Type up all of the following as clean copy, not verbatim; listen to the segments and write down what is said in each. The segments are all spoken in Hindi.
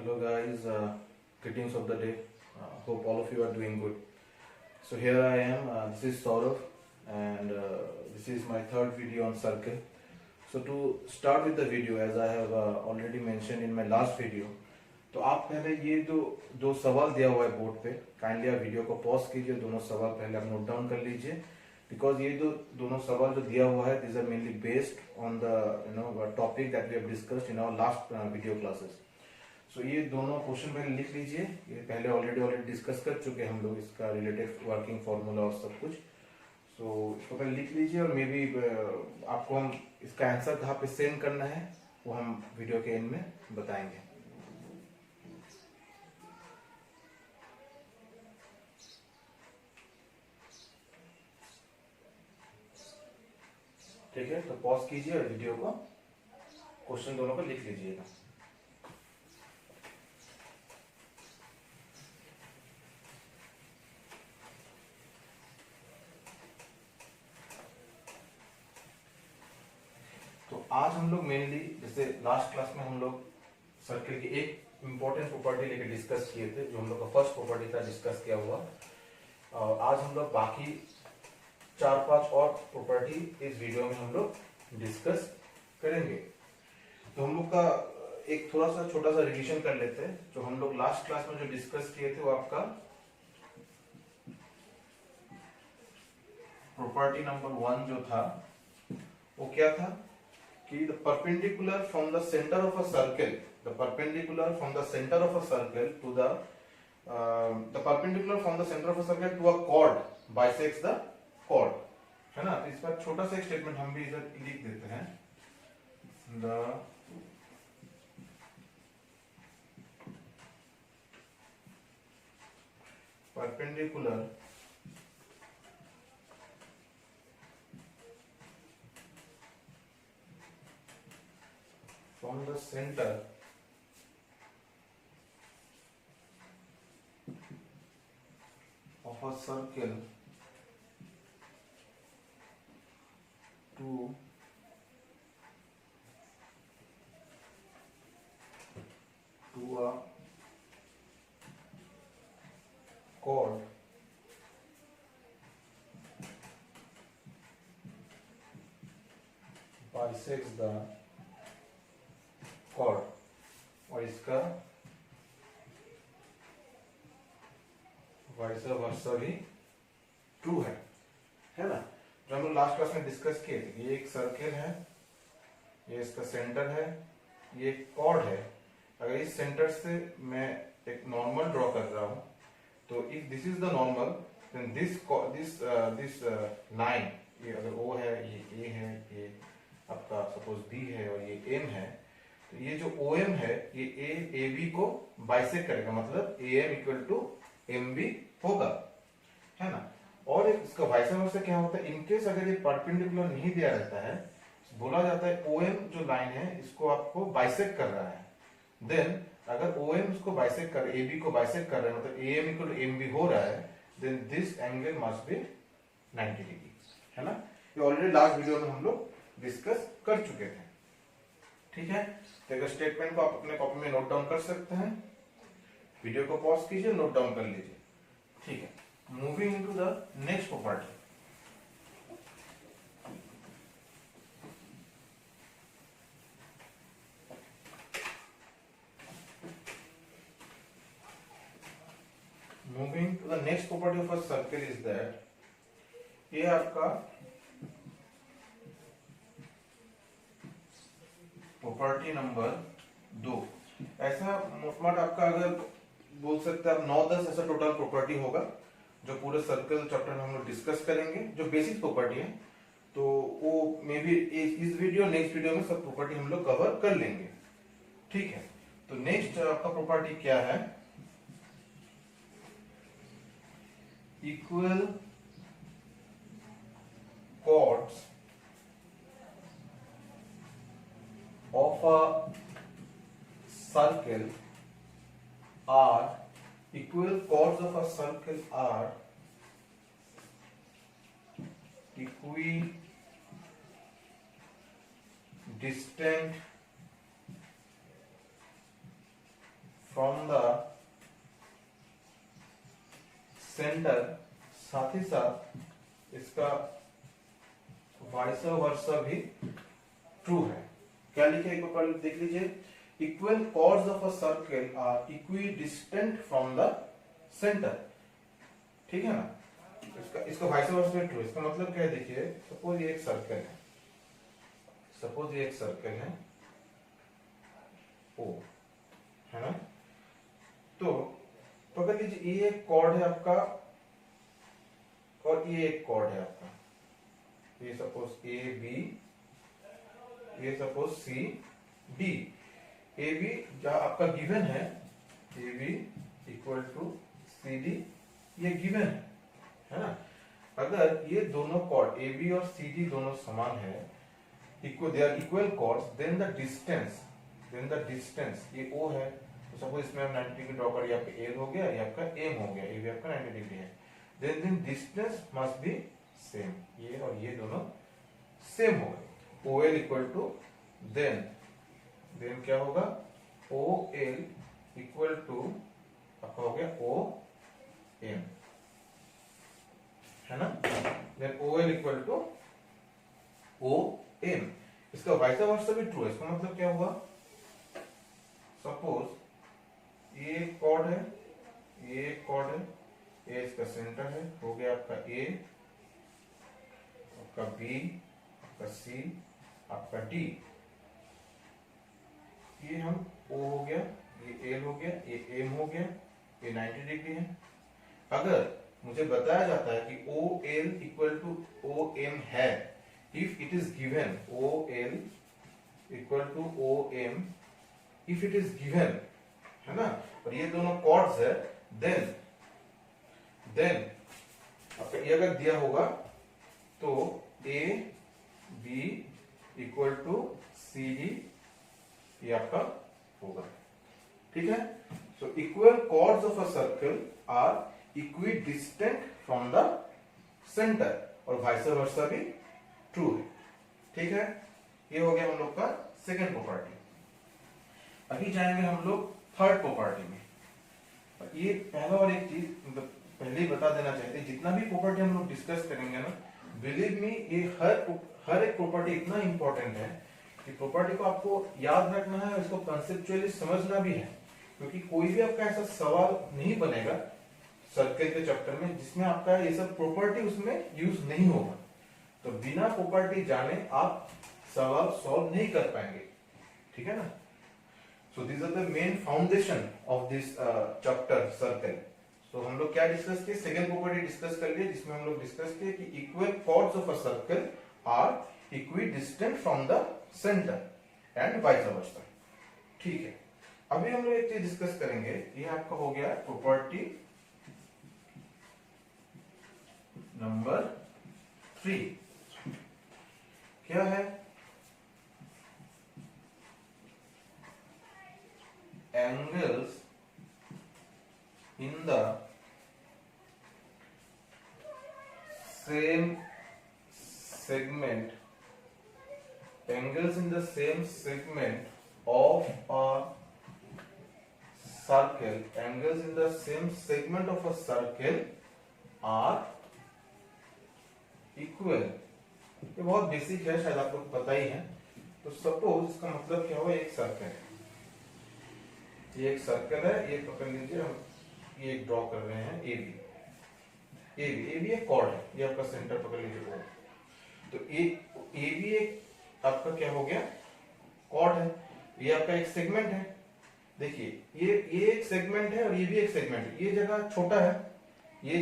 Hello guys, greetings of the day. Hope all of you are doing good. So here I am, this is Saurav and this is my third video on circle. So to start with the video, as I have already mentioned in my last video, तो आप पहले ये जो दो सवाल दिया हुआ है बोर्ड पे, काइंडली आप वीडियो को पॉज कीजिए, दोनों सवाल पहले आप नोट डाउन कर लीजिए, बिकॉज ये जो दोनों सवाल जो दिया हुआ है this are mainly based on the topic that we have discussed in our last video classes. So ये दोनों क्वेश्चन पहले लिख लीजिए, ये पहले ऑलरेडी डिस्कस कर चुके हैं हम लोग, इसका रिलेटेड वर्किंग फॉर्मूला और सब कुछ. सो इसको पहले लिख लीजिए और मे बी आपको हम इसका आंसर कहाँ पे सेंड करना है वो हम वीडियो के एंड में बताएंगे. ठीक है, तो पॉज कीजिए और वीडियो को क्वेश्चन दोनों को लिख लीजिएगा. तो आज हम लोग मेनली जैसे लास्ट क्लास में हम लोग सर्किल की एक इंपॉर्टेंट प्रॉपर्टी लेके डिस्कस किए थे, जो हम लोग का फर्स्ट प्रॉपर्टी था डिस्कस किया हुआ. आज हम लोग बाकी 4-5 और प्रॉपर्टी इस वीडियो में हम लोग डिस्कस करेंगे. तो हम लोग का एक थोड़ा सा छोटा सा रिवीजन कर लेते हैं. जो हम लोग लास्ट क्लास में जो डिस्कस किए थे वो आपका प्रॉपर्टी नंबर 1 जो था वो क्या था कि the perpendicular from the centre of a circle, the perpendicular from the centre of a circle to the perpendicular from the centre of a circle to a chord bisects the chord, है ना. तो इस पर छोटा सा एक स्टेटमेंट हम भी इधर लिख देते हैं. The perpendicular from the center of a circle to a chord bisects the chord, और इसका वाइस वर्सा भी ट्रू है ना. जो हम लोग लास्ट क्लास में डिस्कस किए थे, ये एक सर्कल है, ये इसका सेंटर है, ये एक कॉर्ड है. अगर इस सेंटर से मैं एक नॉर्मल ड्रॉ कर रहा हूं, तो if this is the normal then this line, ये अगर O है, ये A है, ये आपका सपोज B है और ये M है, तो ये जो OM है ये AB को बाइसेक्ट करेगा, मतलब AM इक्वल टू MB होगा, है ना. और एक इसका वाइस वर्सा क्या होता है, इनकेस अगर ये परपेंडिकुलर नहीं दिया रहता है, बोला जाता है OM जो लाइन है इसको आपको बाइसेक्ट कर रहा है. देन अगर OM इसको बाइसेक्ट कर, AB को बाइसेक्ट कर रहा है, मतलब AM इक्वल टू MB हो रहा है, then this angle must be 90 degree, है ना. ये ऑलरेडी लास्ट वीडियो में हम लोग डिस्कस कर चुके थे. ठीक है, तो अगर स्टेटमेंट को आप अपने कॉपी में नोट डाउन कर सकते हैं, वीडियो को पॉज कीजिए, नोट डाउन कर लीजिए. ठीक है, moving into the next property. Moving to the next property of a circle is that ये आपका प्रॉपर्टी नंबर 2. ऐसा मोटमाट आपका अगर बोल सकते हैं आप 9-10 ऐसा टोटल प्रॉपर्टी होगा जो पूरे सर्कल चैप्टर में हम लोग डिस्कस करेंगे, जो बेसिक प्रॉपर्टी है. तो वो मे बी इस वीडियो नेक्स्ट वीडियो में सब प्रॉपर्टी हम लोग कवर कर लेंगे. ठीक है, तो नेक्स्ट आपका प्रॉपर्टी क्या है, equal chords of a circle are equal chords of a circle are equidistant from the centre, साथ ही साथ इसका वाइस वर्सा भी ट्रू है। क्या लिखे एक बार देख लीजिए, equal chords of a circle are equidistant from the centre. ठीक है ना, इसका वाइस वर्सा भी ट्रू। इसका मतलब क्या है, देखिए सपोज ये एक सर्कल है, सपोज ये एक सर्कल है ओ, है ना, तो पकड़ लीजिए ये एक कॉर्ड है आपका और ये एक कॉर्ड है आपका, ये सपोज ए बी, ये suppose C D. A B जहां आपका गिवन है, A B equal to C D, ये गिवन है ना। अगर ये दोनों कॉर्ड ए बी और सी डी दोनों समान है, equal, they are equal chords, then the distance ये ओ है, तो सपोज इसमें हम 90 डिग्री ड्रॉ कर, आपका एल हो गया, ये आपका एम हो गया, ये भी आपका 90 डिग्री है, then distance must be same, ये और ये दोनों सेम होगा। ओ एल इक्वल टू देन क्या होगा, ओ एल इक्वल टू आपका हो गया ओ एम, है ना। Then O L equal to O M. इसका वाइस वर्सा भी ट्रू है। इसका मतलब क्या हुआ, सपोज ये कॉर्ड है, ये कॉर्ड है, ये इसका सेंटर है, हो गया आपका ए, आपका बी, आपका सी, आपका डी, ये हम ओ हो गया, ये एल हो गया, ये एम हो गया, ये 90 डिग्री है। अगर मुझे बताया जाता है कि O L equal to O M है, if it is given OL equal to OM, if it is given, है ना, और ये दोनों कॉर्ड्स है, then आपका ये अगर दिया होगा तो A B equal to C D, ये आपका होगा। ठीक है, so equal chords of a circle are equidistant from the centre, और वाइस वर्सा भी ट्रू है। ठीक है, ये हो गया हम लोग का सेकंड प्रॉपर्टी। अभी जाएंगे हम लोग थर्ड प्रॉपर्टी में। ये पहला और एक चीज मतलब पहले ही बता देना चाहिए, जितना भी प्रॉपर्टी हम लोग डिस्कस करेंगे ना, बिलीव मी, ये हर एक प्रॉपर्टी इतना इंपॉर्टेंट है कि प्रॉपर्टी को आपको याद रखना है और इसको कंसेप्चुअली समझना भी है, क्योंकि कोई भी आपका ऐसा सवाल नहीं बनेगा सर्कल के चैप्टर में जिसमें आपका ये सब प्रॉपर्टी उसमें यूज नहीं होगा। तो बिना प्रॉपर्टी जाने आप सवाल सॉल्व नहीं कर पाएंगे। ठीक है ना, so this are the main foundation of this chapter circle. तो हम लोग क्या डिस्कस किए, सेकंड प्रॉपर्टी डिस्कस कर लिए, जिसमें हम लोग डिस्कस किए कि equal chords of a circle are equidistant from the centre and vice versa. ठीक है, अभी हम लोग एक चीज डिस्कस करेंगे, ये आपका हो गया प्रॉपर्टी नंबर 3। क्या है, angles in the same segment, angles in the same segment of a circle, angles in the same segment of a circle are equal। ये बहुत बेसिक है, शायद आपको पता ही है। तो सपोज इसका मतलब क्या हुआ, एक सर्कल है, ये एक सर्कल है, ये पकड़ लीजिए, हम ये एक ड्रॉ कर रहे हैं ए बी एक कॉर्ड है, ये आपका सेंटर पकड़ लीजिए ओ। तो ए बी एक आपका क्या हो गया, कॉर्ड है, ये आपका एक सेगमेंट है। देखिए ये एक सेगमेंट है और ये भी एक सेगमेंट है। ये जगह छोटा है, ये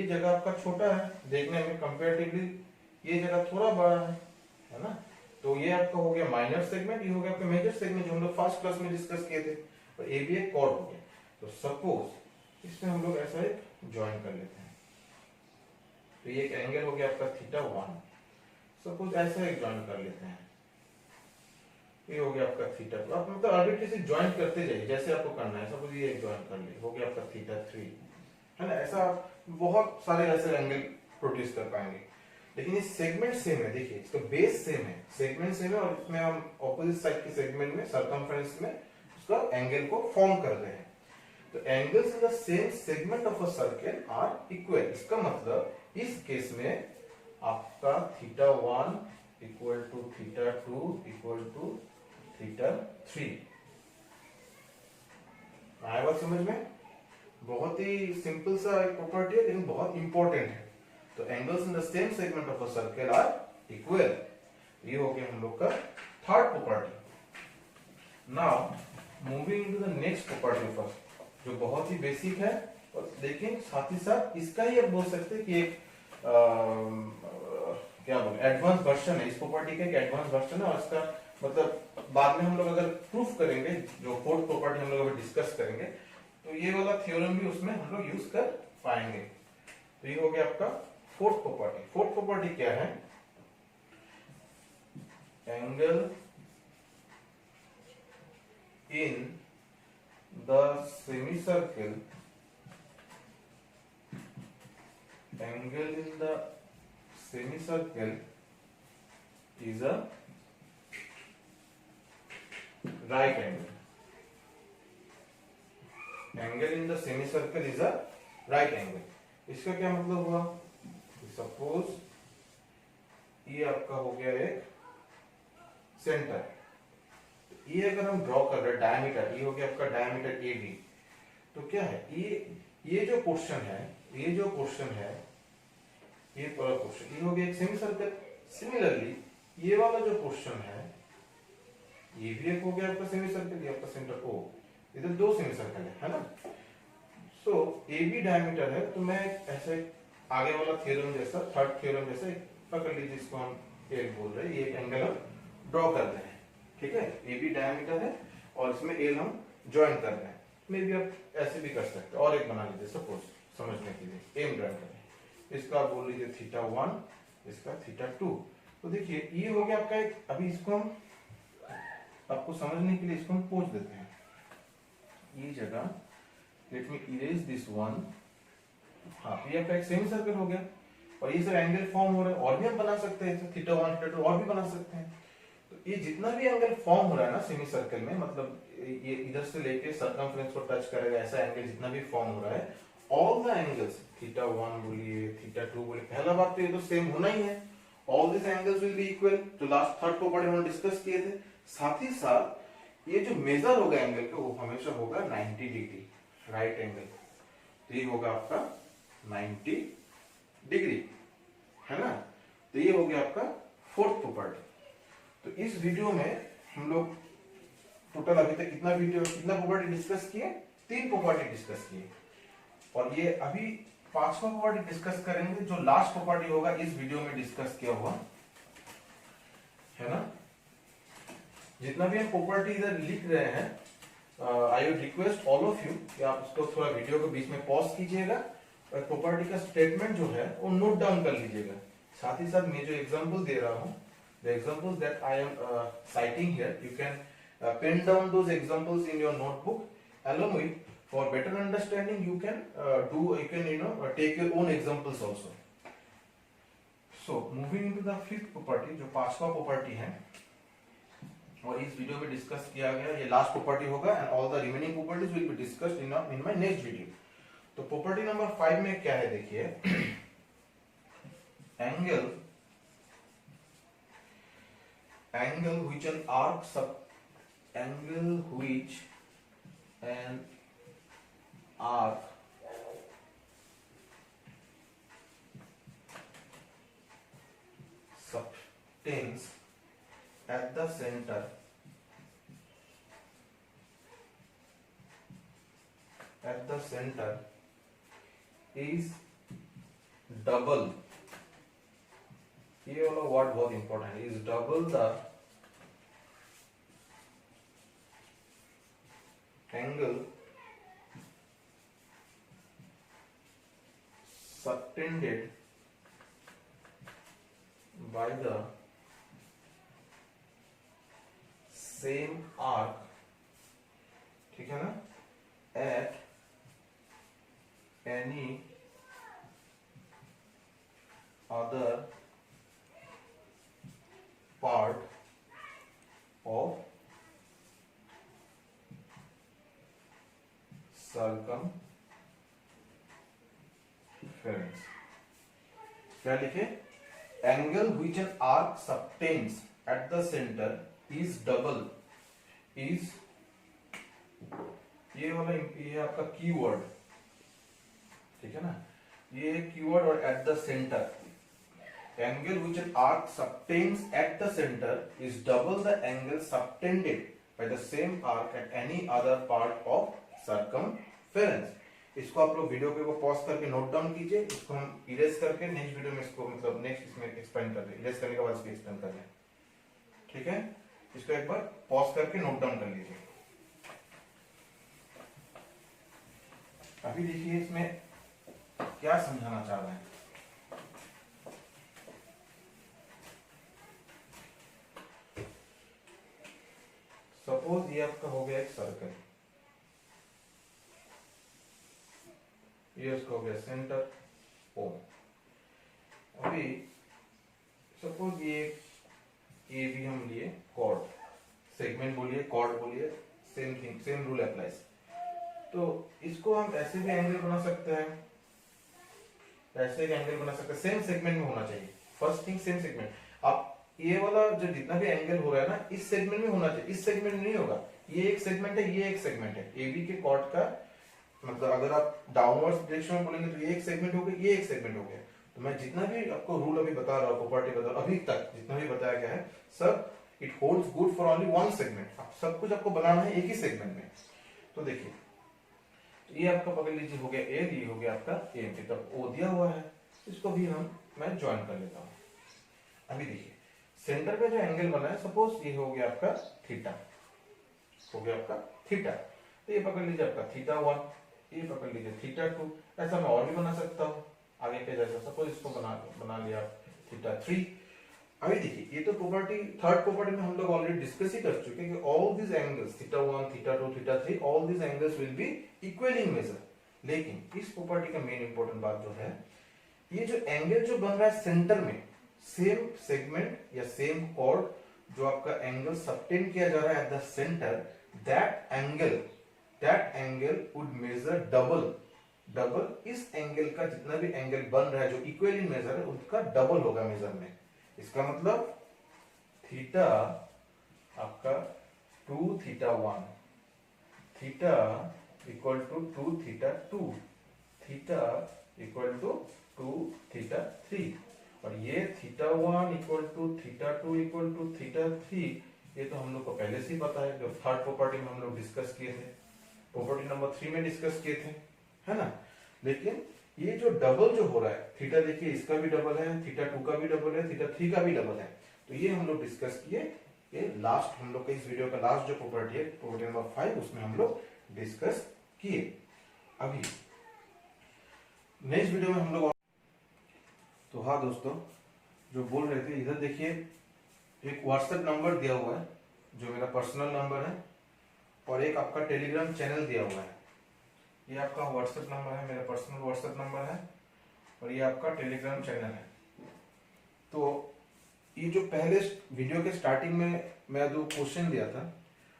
जगह आपका छोटा है देखने में कंपैरेटिवली, ये जगह थोड़ा बड़ा है ना। तो ये आपका हो गया माइनर सेगमेंट, ये हो गया आपका मेजर सेगमेंट जो हम लोग फर्स्ट क्लास में डिस्कस किए थे, और ए भी एक कॉर्ड हो गया। तो सपोज इसमें हम लोग ऐसा एक ज्वाइन कर लेते हैं, तो ये एक एंगल हो गया आपका θ1। सपोज ऐसा एक ज्वाइन कर लेते हैं, ये हो गया आपका थीटा। तो आप मतलब आर्बिट्रेरी ज्वाइन करते जाइए जैसे आपको करना है। सपोज ये एक ज्वाइन कर ले, हो गया आपका θ3, है ना। ऐसा बहुत सारे ऐसे एंगल प्रोड्यूस कर पाएंगे, लेकिन ये सेगमेंट सेम है। देखिए इसका बेस सेम है, सेगमेंट सेम है, और इसमें हम ऑपोजिट साइड के सेगमेंट में सर्कमफ्रेंस में उसका एंगल को फॉर्म कर रहे हैं। तो angles in the same segment of a circle are equal. इसका मतलब इस केस में आपका theta 1 equal to theta 2 equal to theta 3। आया बात समझ में? बहुत ही सिंपल सा एक प्रॉपर्टी है लेकिन बहुत इंपॉर्टेंट है। तो angles in the same segment of a circle are equal. ये हो गया हम लोग का third property. Now moving to the next property first, जो बहुत ही बेसिक है और लेकिन साथ ही साथ इसका ही आप बोल सकते हैं कि एक क्या बोले एडवांस वर्जन है। इस प्रॉपर्टी का एक एडवांस वर्जन है और इसका मतलब बाद में हम लोग अगर प्रूफ करेंगे, जो फोर्थ प्रॉपर्टी हम लोग अगर डिस्कस करेंगे, तो ये वाला थ्योरम भी उसमें हम लोग यूज कर पाएंगे। तो ये हो गया आपका फोर्थ प्रॉपर्टी। फोर्थ प्रॉपर्टी क्या है? Angle in the semicircle, angle in the semicircle is a right angle. Angle in the semicircle is a right angle. इसका क्या मतलब हुआ? सपोज ये आपका हो गया एक सेंटर। ये अगर हम ड्रॉ कर रहे हैं डायमीटर, ये हो गया आपका डायमीटर ए बी। तो क्या है ये जो पोर्शन है, ये जो पोर्शन है, ये पूरा पोर्शन ये हो गया एक सेमी सर्कल। सिमिलरली ये वाला जो पोर्शन है ये भी एक हो गया आपका सेमी सर्कल, ये आपका सेंटर ओ। इधर दो सेमी सर्कल है ना। सो ए बी डायमीटर है। तो मैं ऐसे आगे वाला थ्योरम जैसा, थर्ड थ्योरम जैसा पकड़ लीजिए, इसको हम एक बोल रहे हैं, ये एक एंगल हम ड्रॉ कर रहे हैं। ठीक है, ए बी डायमीटर है और इसमें एल हम ज्वाइन कर रहे हैं। मे बी आप ऐसे भी कर सकते हैं और एक बना लीजिए सपोज समझने के लिए, एम ज्वाइन करें। इसका आप बोल लीजिए थीटा 1, इसका थीटा 2। तो देखिए ये हो गया आपका एक। अभी इसको हम आपको समझने के लिए इसको हम पोंछ देते हैं। ये जगह let me erase this one. हाँ, ये आपका एक सेमी सर्कल हो गया और ये सब एंगल फॉर्म हो रहा है। और भी हम बना सकते हैं थीटा 1 थीटा 2 और भी बना सकते हैं। ये जितना भी एंगल फॉर्म हो रहा है ना सेमी सर्कल में, मतलब ये इधर से लेके सर्कमफ्रेंस को टच करेगा, ऐसा एंगल जितना भी फॉर्म हो रहा है, ऑल द एंगल्स थीटा 1 बोलिए थीटा 2 बोलिए, पहला बात तो ये तो सेम होना ही है। All this angles will be equal. तो लास्ट थर्ड प्रॉपर्टी हमने डिस्कस किए थे। साथ ही साथ ये जो मेजर होगा एंगल का वो हमेशा होगा 90 डिग्री, राइट एंगल। तो ये होगा आपका 90 डिग्री, है ना। तो ये हो गया आपका फोर्थ प्रॉपर्टी। तो इस वीडियो में हम लोग टोटल अभी तक कितना प्रॉपर्टी डिस्कस किए? 3 प्रॉपर्टी डिस्कस किए। और ये अभी 5वां प्रॉपर्टी डिस्कस करेंगे, जो लास्ट प्रॉपर्टी होगा इस वीडियो में डिस्कस किया हुआ, है ना। जितना भी हम प्रॉपर्टी इधर लिख रहे हैं, I would request all of you कि आप इसको थोड़ा वीडियो को बीच में पॉज कीजिएगा और प्रॉपर्टी का स्टेटमेंट जो है वो नोट डाउन कर लीजिएगा। साथ ही साथ मैं जो एग्जांपल दे रहा हूँ, the examples that I am citing here, you can pen down those examples in your notebook. Along with, for better understanding, you can take your own examples also. So moving into the fifth property, जो 5वां प्रॉपर्टी है और इस वीडियो में डिस्कस किया गया, ये लास्ट प्रॉपर्टी होगा and all the remaining properties will be discussed in my next video. तो प्रॉपर्टी नंबर 5 में क्या है देखिए, angle which an arc subtends at the center is double, ये वाला वर्ड बहुत इंपॉर्टेंट है, is double the angle subtended by the same arc, ठीक है ना, at any other part of circumference। क्या लिखे? Angle which an arc subtends at the center is double is, ये वाला ये आपका कीवर्ड, ठीक है ना, ये कीवर्ड और eight the centre, angle which an arc subtends at the center is double the angle subtended by the same arc at any other part of circumference। इसको आप लोग वीडियो को पॉज करके नोट डाउन कीजिए, इसको हम इरेज करके नेक्स्ट वीडियो में इसको मतलब नेक्स्ट इसमें एक्सपेंड कर लें, इरेज करने के बाद इसको एक्सपेंड कर लें, ठीक है। इसको एक बार पॉज करके नोट डाउन कर लीजिए। अभी देखिए इसमें क्या समझाना चाह रहे हैं। सपोज ये आपका हो गया एक सर्कल, ये उसका हो गया सेंटर ओ। अभी सपोज ये भी हम लिए कॉर्ड, सेगमेंट बोलिए कॉर्ड बोलिए, same thing, same rule applies. तो इसको हम ऐसे भी एंगल बना सकते हैं, ऐसे भी एंगल बना सकते हैं, सेम सेगमेंट में होना चाहिए। फर्स्ट थिंग सेम सेगमेंट, आप ये वाला जो जितना भी एंगल हो रहा है ना इस सेगमेंट में होना चाहिए, इस सेगमेंट में नहीं होगा। ये एक सेगमेंट है, ये एक सेगमेंट है, एबी के कॉर्ड का मतलब अगर आप डाउनवर्ड डायरेक्शन में बोलेंगे तो ये एक सेगमेंट हो गया, ये एक सेगमेंट हो गया। तो मैं जितना भी आपको रूल अभी बता रहा हूँ, प्रॉपर्टी बता रहा हूँ, अभी तक जितना भी बताया गया है सब it holds good for only one segment. आप सब कुछ आपको बनाना है एक ही सेगमेंट में। तो देखिए तो ये आपका पकड़ लीजिए हो गया ए, ये हो गया आपका ए, तब ओ दिया हुआ है, इसको भी मैं ज्वाइन कर लेता हूँ। अभी देखिए सेंटर पे जो एंगल बना है, सपोज ये हो गया आपका थीटा, हो गया आपका थीटा, तो ये पकड़ लीजिए आपका थीटा 1, ये पकड़ लीजिए थीटा 2। ऐसा मैं और भी बना सकता हूँ आगे के जैसा, सपोज इसको बना लिया थीटा 3। अभी देखिए ये तो प्रॉपर्टी, थर्ड प्रॉपर्टी में हम लोग ऑलरेडी डिस्कस ही कर चुके हैं कि all this angles theta 1, theta 2, theta 3, all this angles will be equal in measure. लेकिन इस प्रॉपर्टी का मेन इंपॉर्टेंट बात जो है, ये जो एंगल जो बन रहा है सेंटर में, सेम सेगमेंट या सेम कॉर्ड जो आपका एंगल सबटेंड किया जा रहा है at the centre, that angle would measure double इस एंगल का, जितना भी एंगल बन रहा है जो इक्वल इन मेजर है उसका डबल होगा मेजर में। इसका मतलब थीटा आपका 2 theta 1, theta equal to 2 theta 2, theta equal to 2 theta 3, और ये theta 1 equal to theta 2 equal to theta 3, ये तो हम लोग को पहले से ही पता है, जो थर्ड प्रॉपर्टी में हम लोग डिस्कस किए थे, प्रॉपर्टी नंबर 3 में डिस्कस किए थे, है ना। लेकिन ये जो डबल जो हो रहा है, थीटा देखिए इसका भी डबल है, थीटा 2 का भी डबल है, थीटा 3 का भी डबल है, तो ये हम लोग डिस्कस किए। ये लास्ट हम लोग का इस वीडियो का लास्ट जो प्रॉपर्टी है, प्रॉपर्टी नंबर 5, उसमें हम लोग डिस्कस किए। अभी नेक्स्ट वीडियो में हम लोग, तो हाँ दोस्तों जो बोल रहे थे, इधर देखिए एक व्हाट्सएप नंबर दिया हुआ है जो मेरा पर्सनल नंबर है, और एक आपका टेलीग्राम चैनल दिया हुआ है। ये आपका व्हाट्सएप नंबर है, मेरा पर्सनल व्हाट्सएप नंबर है, और ये आपका टेलीग्राम चैनल है। तो ये जो पहले वीडियो के स्टार्टिंग में मैं 2 क्वेश्चन दिया था,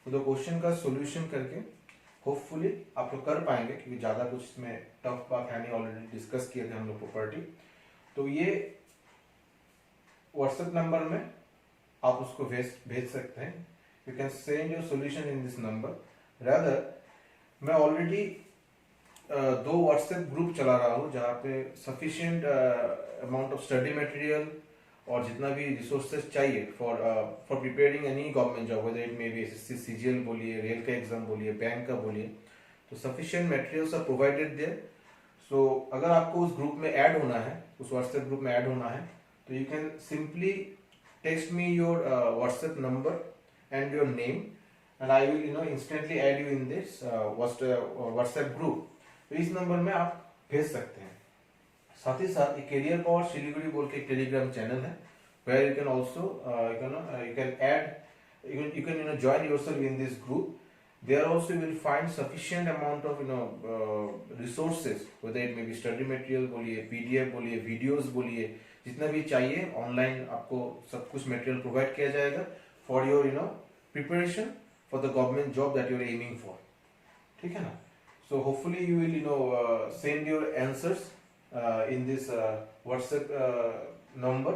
वो 2 क्वेश्चन का सॉल्यूशन करके होपफुली आप लोग कर पाएंगे, क्योंकि ज्यादा कुछ इसमें टफ बात है नहीं, ऑलरेडी डिस्कस किए थे हम लोग प्रॉपर्टी। तो ये व्हाट्सएप नंबर में आप उसको भेज सकते हैं। You can send your solution in this number. Rather मैं ऑलरेडी 2 व्हाट्सएप ग्रुप चला रहा हूँ जहाँ पे sufficient amount of study material और जितना भी रिसोर्सेज चाहिए for preparing any government job, whether it may be SSC, CGL बोलिए, रेल का एग्जाम बोलिए, बैंक का बोलिए, तो sufficient materials are provided there. So अगर आपको उस ग्रुप में ऐड होना है, उस व्हाट्सएप ग्रुप में ऐड होना है, तो you can simply text me your WhatsApp number and your name, and I will instantly add you in this WhatsApp group. तो इस नंबर में आप भेज सकते हैं। साथ ही साथ एक कैरियर पावर सिलीगुड़ी बोल के एक टेलीग्राम चैनल है, where you can also you can join yourself in this group. There also you will find sufficient amount of resources, whether it may be study material बोलिए, PDF बोलिए, वीडियोस बोलिए, जितना भी चाहिए ऑनलाइन आपको सब कुछ मटेरियल प्रोवाइड किया जाएगा for your preparation for the government job that you are aiming for. ठीक है ना। So hopefully you will send your answers in this WhatsApp number.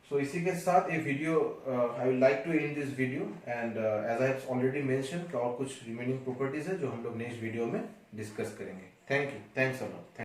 So इसी के साथ ये video I will like to end this video and as I have already mention कि और कुछ रिमेनिंग प्रॉपर्टीज है जो हम लोग नेक्स्ट वीडियो में डिस्कस करेंगे. Thank you. Thanks a lot.